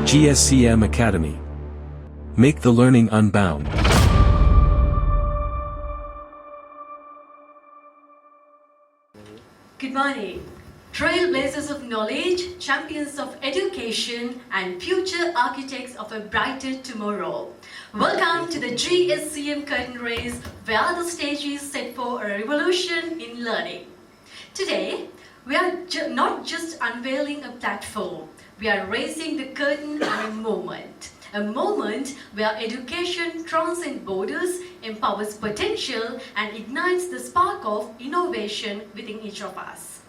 GSCM Academy. Make the learning unbound. Good morning. Trailblazers of knowledge, champions of education, and future architects of a brighter tomorrow. Welcome to the GSCM curtain raise, where the stage is set for a revolution in learning. Today, we are not just unveiling a platform, we are raising the curtain on a moment. A moment where education transcends borders, empowers potential, and ignites the spark of innovation within each of us.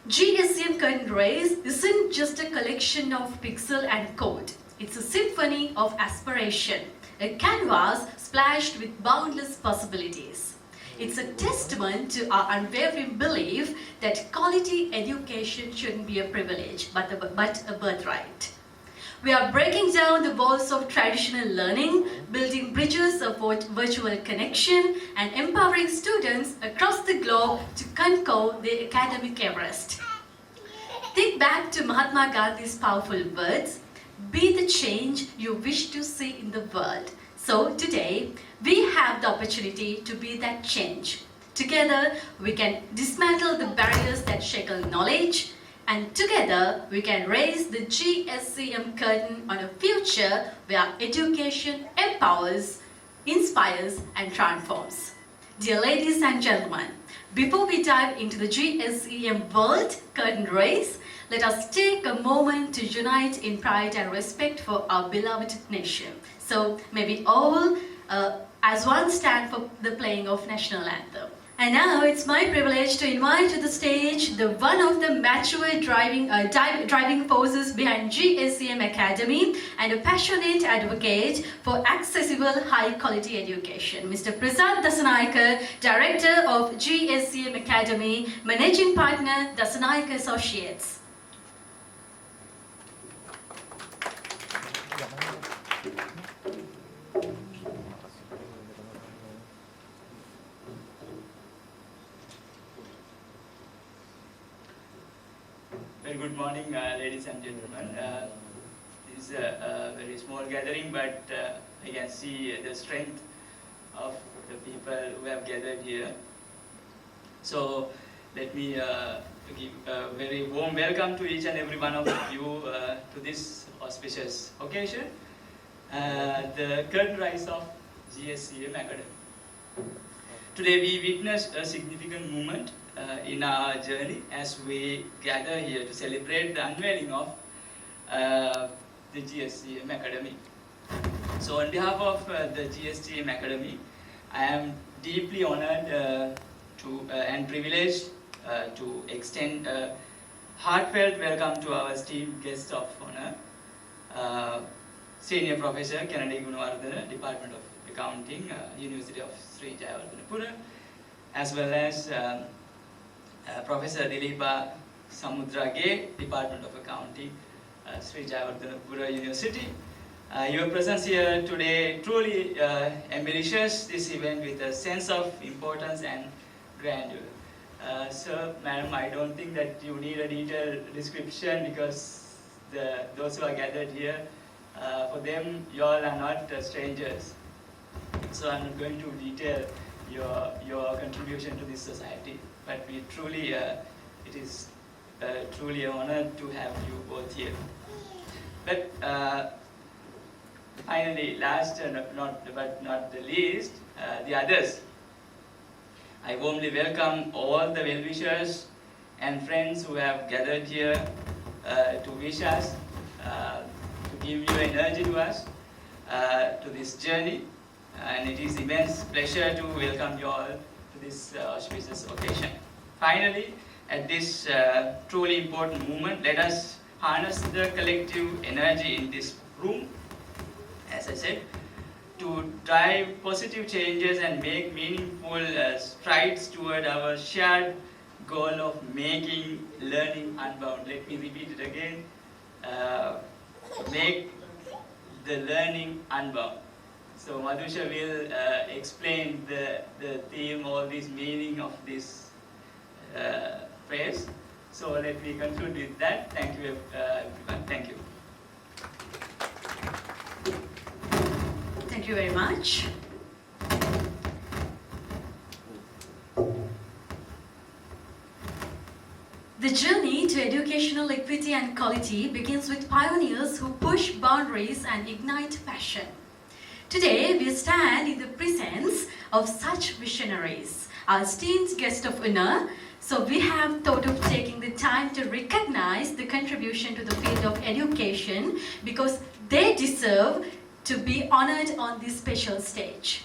GSCM Curtain Raise isn't just a collection of pixel and code. It's a symphony of aspiration, a canvas splashed with boundless possibilities. It's a testament to our unwavering belief that quality education shouldn't be a privilege, but a birthright. We are breaking down the walls of traditional learning, building bridges of virtual connection, and empowering students across the globe to conquer the academic Everest. Think back to Mahatma Gandhi's powerful words, "Be the change you wish to see in the world." So today, we have the opportunity to be that change. Together, we can dismantle the barriers that shackle knowledge, and together, we can raise the GSCM curtain on a future where education empowers, inspires, and transforms. Dear ladies and gentlemen, before we dive into the GSCM world curtain raise, let us take a moment to unite in pride and respect for our beloved nation. So, may we all, as one, stand for the playing of national anthem. And now it's my privilege to invite to the stage the one of the mature driving forces behind GSCM Academy and a passionate advocate for accessible high-quality education, Mr. Prasad Dasanayake, Director of GSCM Academy, Managing Partner, Dasanayake Associates. Very good morning, ladies and gentlemen. This is a very small gathering, but I can see the strength of the people who have gathered here. So let me give a very warm welcome to each and every one of you to this auspicious occasion, the curtain rise of GSCM Academy. Today we witness a significant moment in our journey as we gather here to celebrate the unveiling of the GSCM Academy. So on behalf of the GSCM Academy, I am deeply honored and privileged to extend a heartfelt welcome to our esteemed guest of honor, Senior Professor Kennedy Gunawardena, Department of Accounting, University of Sri Jayawardenepura, as well as Professor Dilipa Samudrage, Department of Accounting, Sri Jayawardenepura University. Your presence here today truly embellishes this event with a sense of importance and grandeur. Sir, madam, I don't think that you need a detailed description because those who are gathered here, for them, you all are not strangers. So I'm not going to detail your contribution to this society, but we truly, it is truly an honor to have you both here. But finally, last but not the least, the others. I warmly welcome all the well-wishers and friends who have gathered here to wish us, to give you energy to us, to this journey. And it is immense pleasure to welcome you all to this auspicious occasion. Finally, at this truly important moment, let us harness the collective energy in this room, as I said, to drive positive changes and make meaningful strides toward our shared goal of making learning unbound. Let me repeat it again. Make the learning unbound. So Madhusha will explain the theme or this meaning of this phrase. So let me conclude with that. Thank you, everyone. Thank you. Thank you very much. The journey to educational equity and quality begins with pioneers who push boundaries and ignite passion. Today, we stand in the presence of such visionaries, our esteemed guest of honor. So we have thought of taking the time to recognize the contribution to the field of education because they deserve to be honored on this special stage.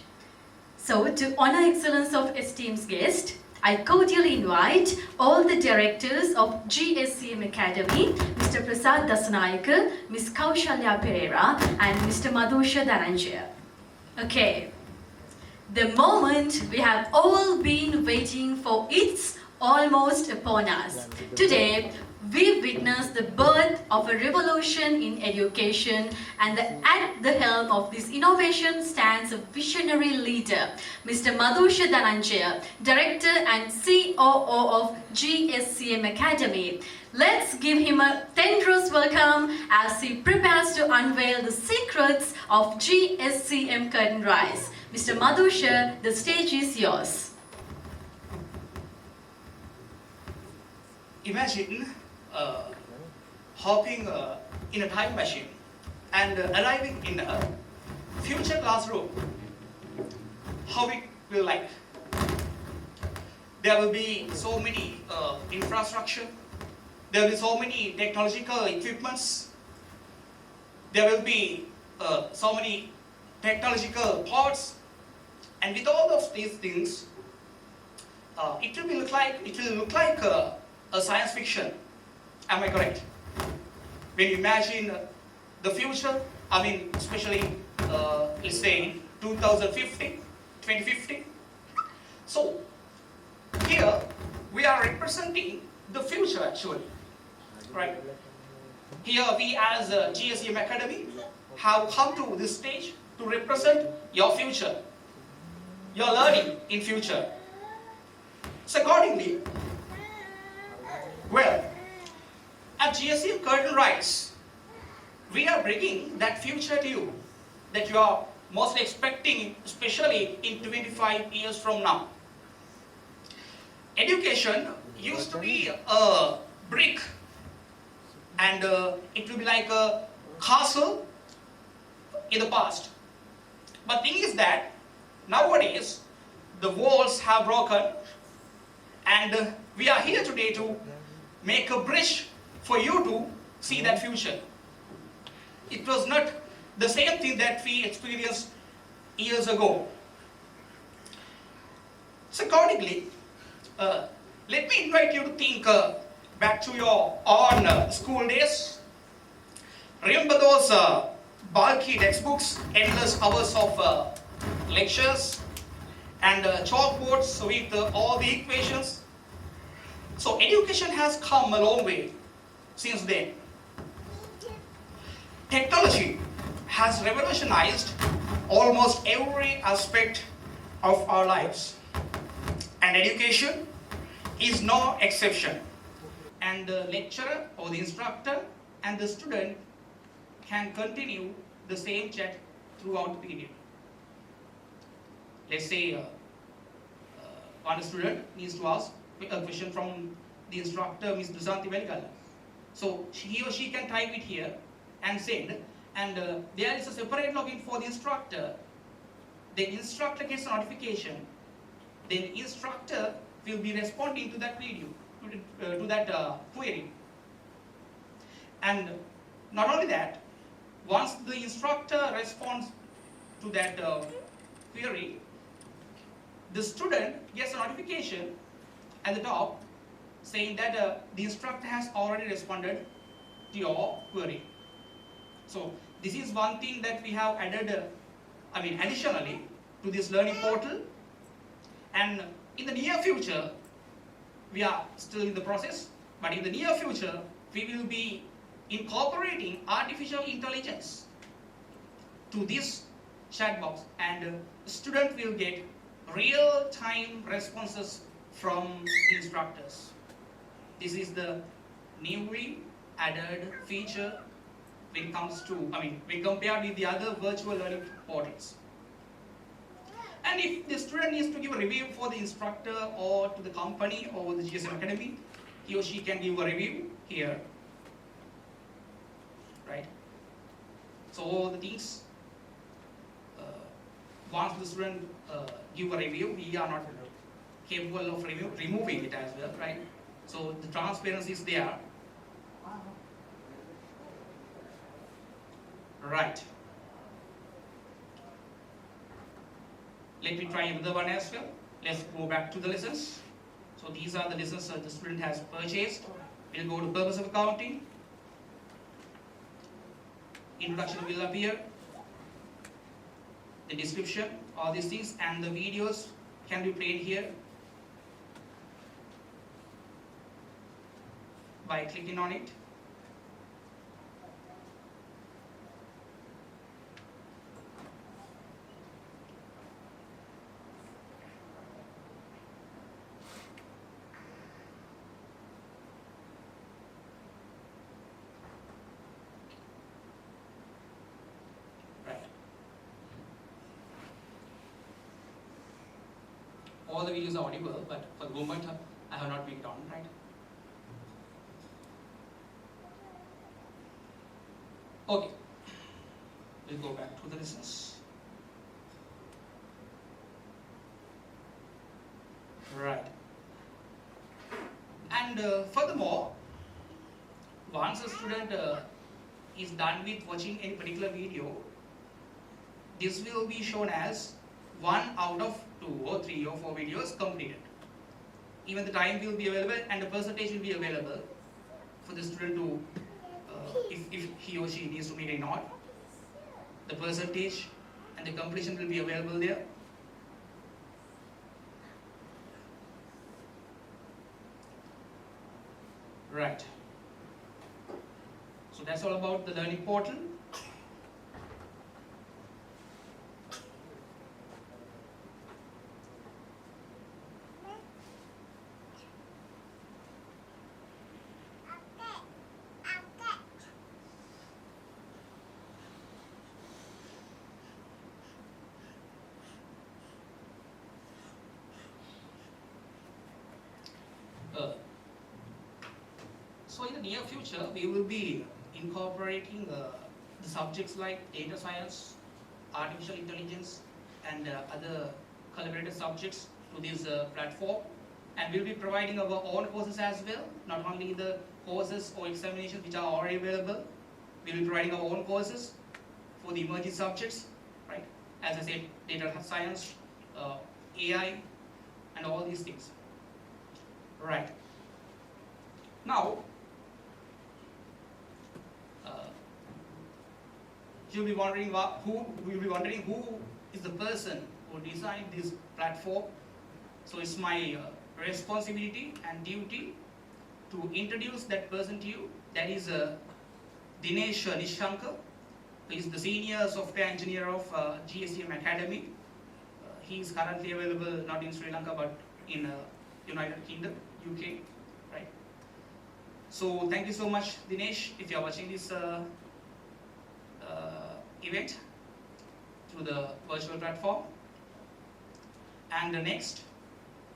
So to honor excellence of esteemed guest, I cordially invite all the directors of GSCM Academy, Mr. Prasad Dasanayaka, Ms. Kaushalya Pereira, and Mr. Madhusha Dhananjaya. Okay, the moment we have all been waiting for, it's almost upon us. Today, we witness the birth of a revolution in education, and at the helm of this innovation stands a visionary leader, Mr. Madhusha Dhananjaya, Director and COO of GSCM Academy. Let's give him a thunderous welcome as he prepares to unveil the secrets of GSCM Curtain Rise. Mr. Madhusha, the stage is yours. Imagine hopping in a time machine and arriving in a future classroom. How it will like. There will be so many infrastructure. There will be so many technological equipments. There will be so many technological parts, and with all of these things, it will look like a science fiction. Am I correct? When you imagine the future, I mean, especially let's say 2050. So here we are representing the future actually, right? Here we as GSCM Academy have come to this stage to represent your future, your learning in future. So accordingly, well, at GSCM Curtain Rise, we are bringing that future to you that you are mostly expecting, especially in 25 years from now. Education used to be a brick, and it will be like a castle in the past. But thing is that nowadays the walls have broken, and we are here today to make a bridge for you to see that future. It was not the same thing that we experienced years ago. So accordingly, let me invite you to think back to your own school days. Remember those bulky textbooks, endless hours of lectures, and chalkboards with all the equations. So education has come a long way since then. Technology has revolutionized almost every aspect of our lives, and education is no exception. And the lecturer or the instructor and the student can continue the same chat throughout the period. Let's say one student needs to ask a question from the instructor, Ms. Dusanti Velikala. So he or she can type it here and send, and there is a separate login for the instructor. The instructor gets a notification. Then the instructor will be responding to that video, to that query. And not only that, once the instructor responds to that query, the student gets a notification at the top saying that the instructor has already responded to your query. So this is one thing that we have added, additionally to this learning portal. And in the near future, we are still in the process, but in the near future, we will be incorporating artificial intelligence to this chat box, and the student will get real-time responses from the instructors. This is the newly added feature when it comes to, when compared with the other virtual learning portals. And if the student needs to give a review for the instructor or to the company or the GSCM Academy, he or she can give a review here, right? So all the things, once the student give a review, we are not capable of removing it as well, right? So the transparency is there, right? Let me try another one as well. Let's go back to the lessons. So these are the lessons the student has purchased. We'll go to purpose of accounting. Introduction will appear. The description, all these things, and the videos can be played here by clicking on it. All the videos are audible, but for the moment I have not picked on, right? Okay, we'll go back to the lessons. Right. And furthermore, once a student is done with watching any particular video, this will be shown as 1 out of 2 or 3 or 4 videos completed. Even the time will be available and the percentage will be available for the student to, if he or she needs to make a note, the percentage and the completion will be available there. Right. So that's all about the learning portal. So in the near future, we will be incorporating the subjects like data science, artificial intelligence, and other collaborative subjects to this platform. And we'll be providing our own courses as well, not only the courses or examinations which are already available. We'll be providing our own courses for the emerging subjects, right? As I said, data science, AI, and all these things. Right. Now, you'll be wondering who is the person who designed this platform. So it's my responsibility and duty to introduce that person to you. That is Dinesh Nishankar. He is the senior software engineer of GSCM Academy. He is currently available not in Sri Lanka but in United Kingdom, UK, right? So thank you so much, Dinesh, if you are watching this event through the virtual platform. And next,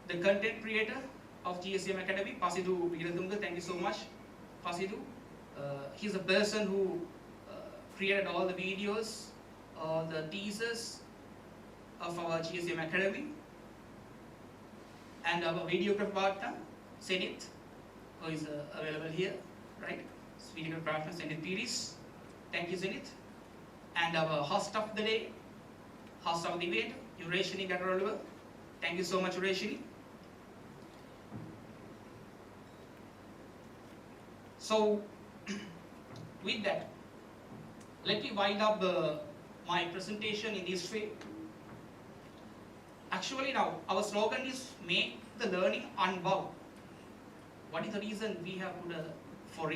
the content creator of GSCM Academy, Pasidu Viratunga. Thank you so much, Pasidu. He's a person who created all the videos, all the teasers of our GSCM Academy. And our videographer partner, Senith, who is available here, right? Videographer partner, Senith Piris. Thank you, Senith. And our host of the day, host of the event, Ureshini Gadaroluva. Thank you so much, Ureshini. So, with that, let me wind up my presentation in this way. Actually now, our slogan is make the learning unbound. What is the reason we have put for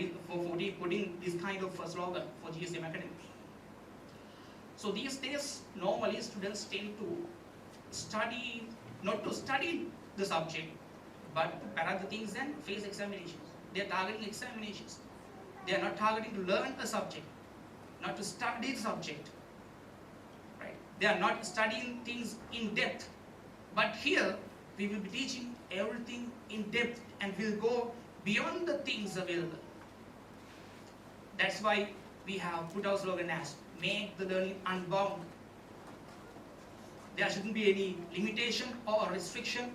putting this kind of slogan for GSCM Academy? So these days, normally students tend to study, not to study the subject, but to parrot the things and face examinations. They are targeting examinations. They are not targeting to learn a subject, not to study the subject. Right? They are not studying things in depth. But here, we will be teaching everything in depth and will go beyond the things available. That's why we have put our slogan as, make the learning unbound. There shouldn't be any limitation or restriction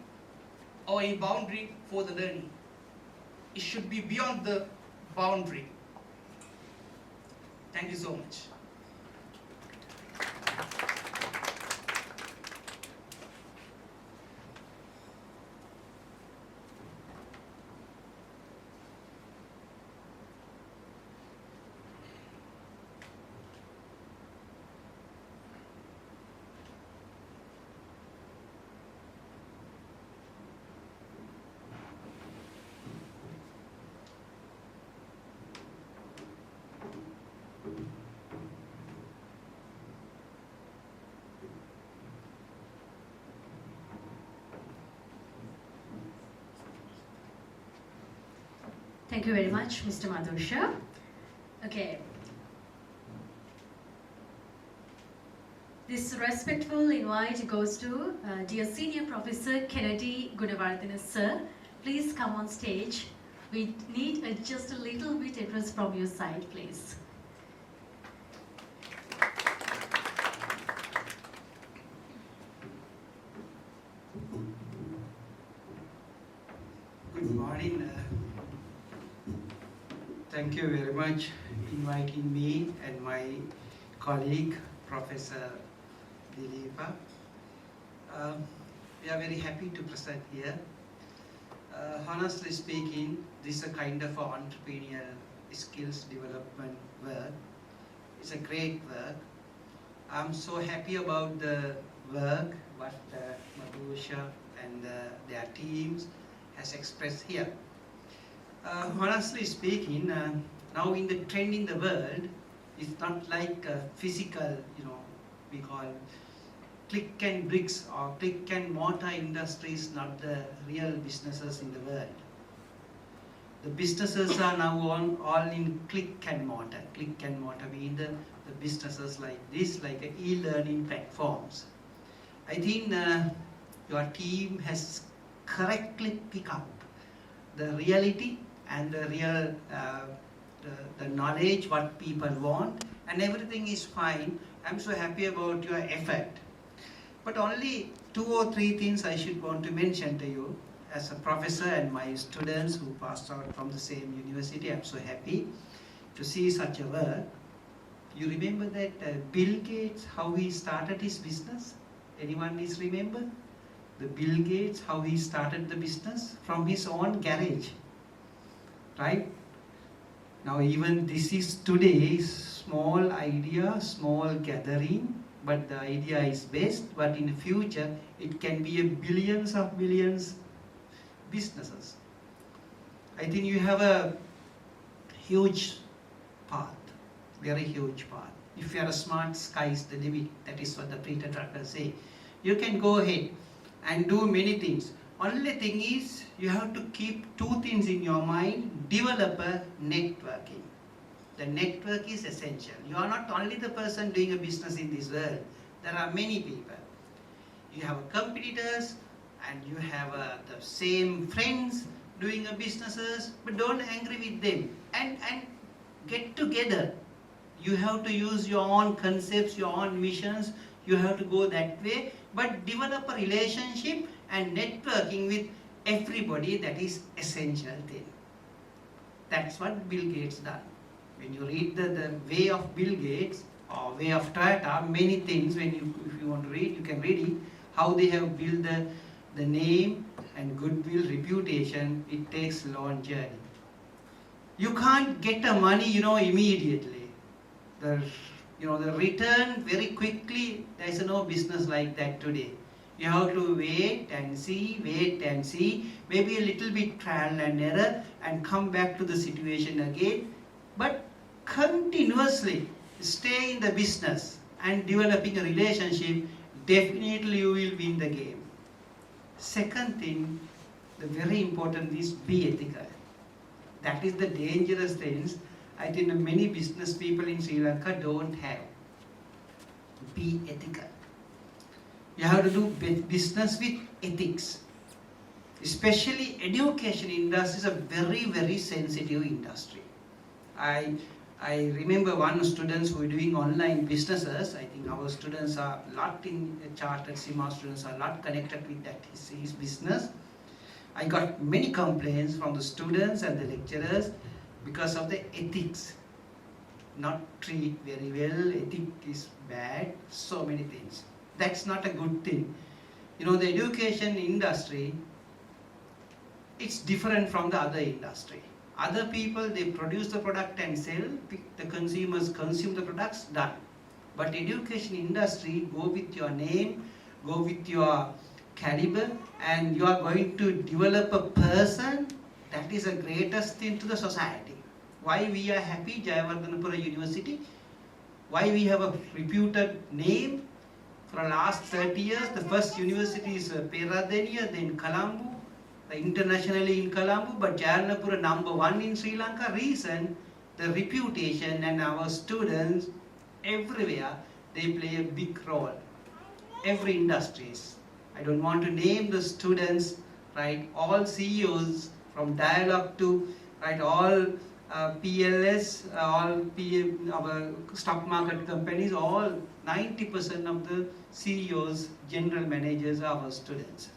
or any boundary for the learning. It should be beyond the boundary. Thank you so much. Thank you very much, Mr. Madhursha. Okay. This respectful invite goes to dear Senior Professor Kennedy Gunawardena sir. Please come on stage. We need just a little bit address from your side, please. Good morning. Thank you very much inviting me and my colleague, Professor Dileepa. We are very happy to present here. Honestly speaking, this is a kind of entrepreneurial skills development work. It's a great work. I'm so happy about the work what Madhursha and their teams has expressed here. Honestly speaking, now in the trend in the world, it's not like physical, we call click and bricks or click and mortar industries, not the real businesses in the world. The businesses are now all in click and mortar. Click and mortar mean the businesses like this, like e-learning platforms. I think your team has correctly picked up the reality and the real the knowledge what people want, and everything is fine. I'm so happy about your effort. But only 2 or 3 things I should want to mention to you. As a professor and my students who passed out from the same university, I'm so happy to see such a work. You remember that Bill Gates, how he started his business? Anyone is remember? The Bill Gates, how he started the business? From his own garage. Right? Now even this is today's small idea, small gathering, but the idea is best, but in the future it can be a billions of billions businesses. I think you have a huge path, very huge path. If you are smart, sky is the limit. That is what the Peter Drucker say. You can go ahead and do many things. Only thing is, you have to keep 2 things in your mind. Develop a networking. The network is essential. You are not only the person doing a business in this world. There are many people. You have competitors and you have the same friends doing a businesses, but don't angry with them and get together. You have to use your own concepts, your own missions. You have to go that way, but develop a relationship and networking with everybody. That is essential thing. That's what Bill Gates done. When you read the way of Bill Gates or way of Toyota, many things, if you want to read, you can read it, how they have built the name and goodwill, reputation. It takes a long journey. You can't get the money, immediately. The return very quickly. There is no business like that today. You have to wait and see, maybe a little bit trial and error and come back to the situation again. But continuously stay in the business and developing a relationship, definitely you will win the game. Second thing, the very important is be ethical. That is the dangerous things I think many business people in Sri Lanka don't have. Be ethical. You have to do business with ethics. Especially education industry is a very sensitive industry. I remember one students who were doing online businesses. I think our students are a lot in chartered CIMA students are a lot connected with that his business. I got many complaints from the students and the lecturers because of the ethics. Not treat very well, ethic is bad, so many things. That's not a good thing. You know, the education industry, it's different from the other industry. Other people, they produce the product and sell, the consumers consume the products, done. But education industry, go with your name, go with your caliber, and you are going to develop a person that is the greatest thing to the society. Why we are happy, Jayawardhanapura University, why we have a reputed name for the last 30 years. The first university is Peradeniya, then Colombo, internationally in Colombo, but Jayawardhanapura #1 in Sri Lanka. Reason, the reputation, and our students everywhere, they play a big role. Every industries. I don't want to name the students, right? All CEOs from Dialog to, right, all PLS, all our stock market companies, all 90% of the CEOs, general managers are our students.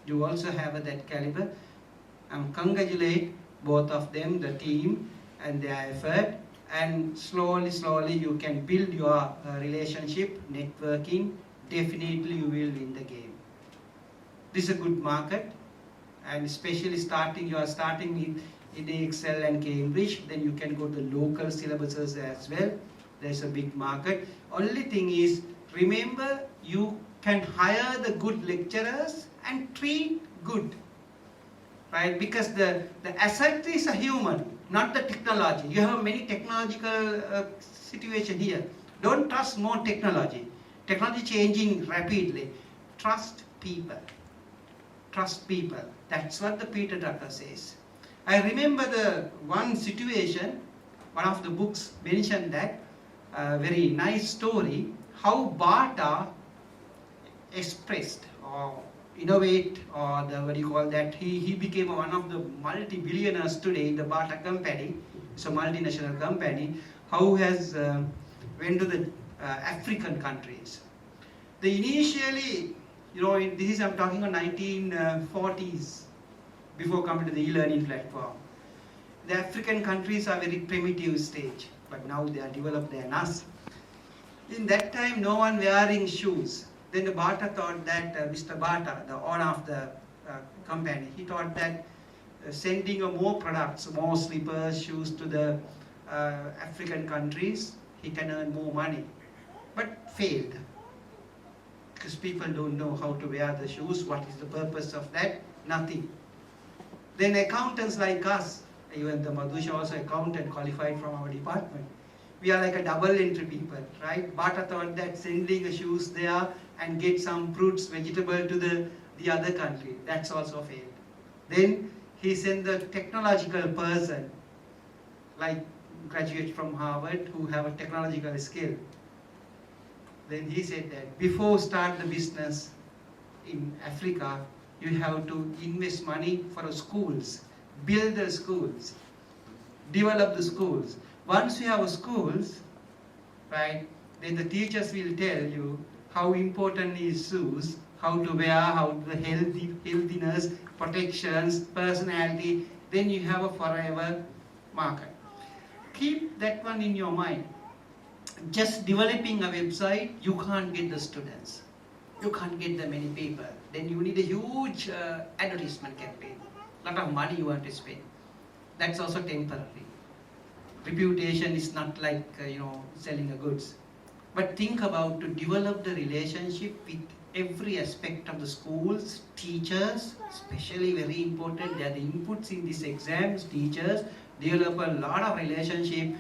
You also have that caliber. Congratulate both of them, the team and their effort, and slowly you can build your relationship, networking. Definitely you will win the game. This is a good market, and especially you are starting with edexcel and Cambridge, then you can go to local syllabuses as well. There's a big market. Only thing is, remember, you can hire the good lecturers and treat good, right? Because the asset is a human, not the technology. You have many technological situation here. Don't trust more technology. Technology changing rapidly. Trust people. Trust people. That's what the Peter Drucker says. I remember the one situation, one of the books mentioned that, very nice story, how Bata expressed or innovate, or he became one of the multi-billionaires today in the Bata company. It's a multinational company. How has went to the African countries. They initially, I'm talking of 1940s, before coming to the e-learning platform. The African countries are very primitive stage, but now they are developed than us. In that time, no one wearing shoes. Then the Bata thought that, Mr. Bata, the owner of the company, he thought that sending more products, more slippers, shoes to the African countries, he can earn more money. But failed. Because people don't know how to wear the shoes, what is the purpose of that? Nothing. Then accountants like us, even the Madhusha also accountant qualified from our department. We are like a double entry people, right? Bata thought that sending the shoes there and get some fruits, vegetable to the other country, that's also failed. Then he sent the technological person, like graduate from Harvard who have a technological skill. Then he said that before start the business in Africa, you have to invest money for the schools, build the schools, develop the schools. Once you have schools, right, then the teachers will tell you how important is shoes, how to wear, how the healthiness, protections, personality, then you have a forever market. Keep that one in your mind. Just developing a website, you can't get the students. You can't get the many people. Then you need a huge advertisement campaign. Lot of money you want to spend. That's also temporary. Reputation is not like selling a goods. But think about to develop the relationship with every aspect of the schools, teachers, especially very important. They are the inputs in these exams. Teachers develop a lot of relationship.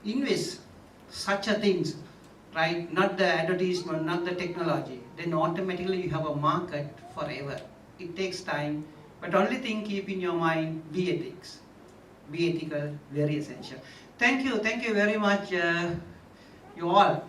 Invest such a things, right? Not the advertisement, not the technology. Then automatically you have a market forever. It takes time, but only thing keep in your mind, be ethics. Be ethical, very essential. Thank you very much, you all.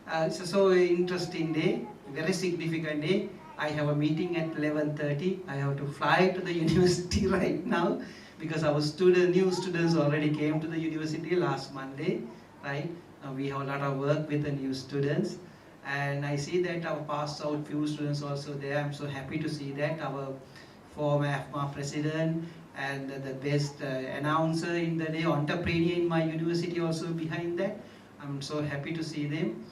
It's a so interesting day. very significant day. I have a meeting at 11:30. I have to fly to the university right now because our new students already came to the university last Monday, right? We have a lot of work with the new students, and I see that our passed out few students also there. I'm so happy to see that our former AFMA president and the best announcer in the day, entrepreneur in my university also behind that. I'm so happy to see them.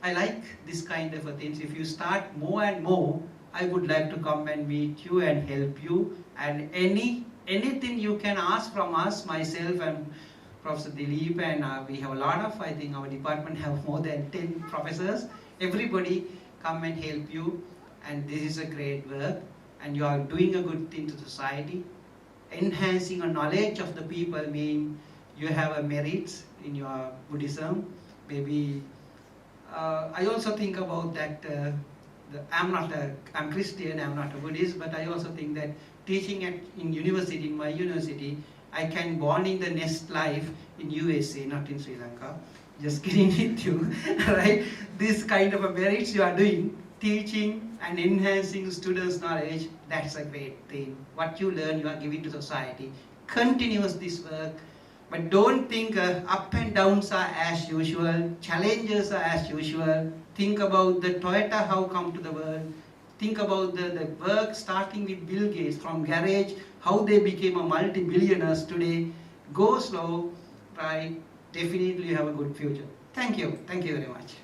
I like this kind of things. If you start more and more, I would like to come and meet you and help you. And anything you can ask from us, myself and Professor Dilip, and we have a lot of, I think our department have more than 10 professors. Everybody come and help you. And this is a great work. And you are doing a good thing to society. Enhancing a knowledge of the people mean you have a merits in your Buddhism. Maybe I also think about that. I'm Christian. I'm not a Buddhist, but I also think that teaching in my university, I can born in the next life in USA, not in Sri Lanka. Just kidding with you, right? This kind of a merits you are doing, teaching and enhancing students' knowledge. That's a great thing. What you learn, you are giving to society. Continuous this work. But don't think up and downs are as usual, challenges are as usual. Think about the Toyota how come to the world. Think about the work starting with Bill Gates from garage, how they became a multi-billionaires today. Go slow, right? Definitely you have a good future. Thank you. Thank you very much.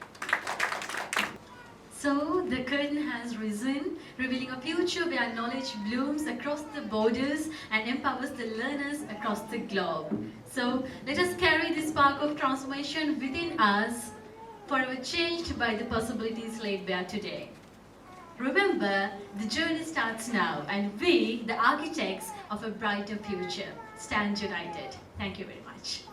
So the curtain has risen, revealing a future where knowledge blooms across the borders and empowers the learners across the globe. So let us carry this spark of transformation within us, forever changed by the possibilities laid bare today. Remember, the journey starts now, and we, the architects of a brighter future, stand united. Thank you very much.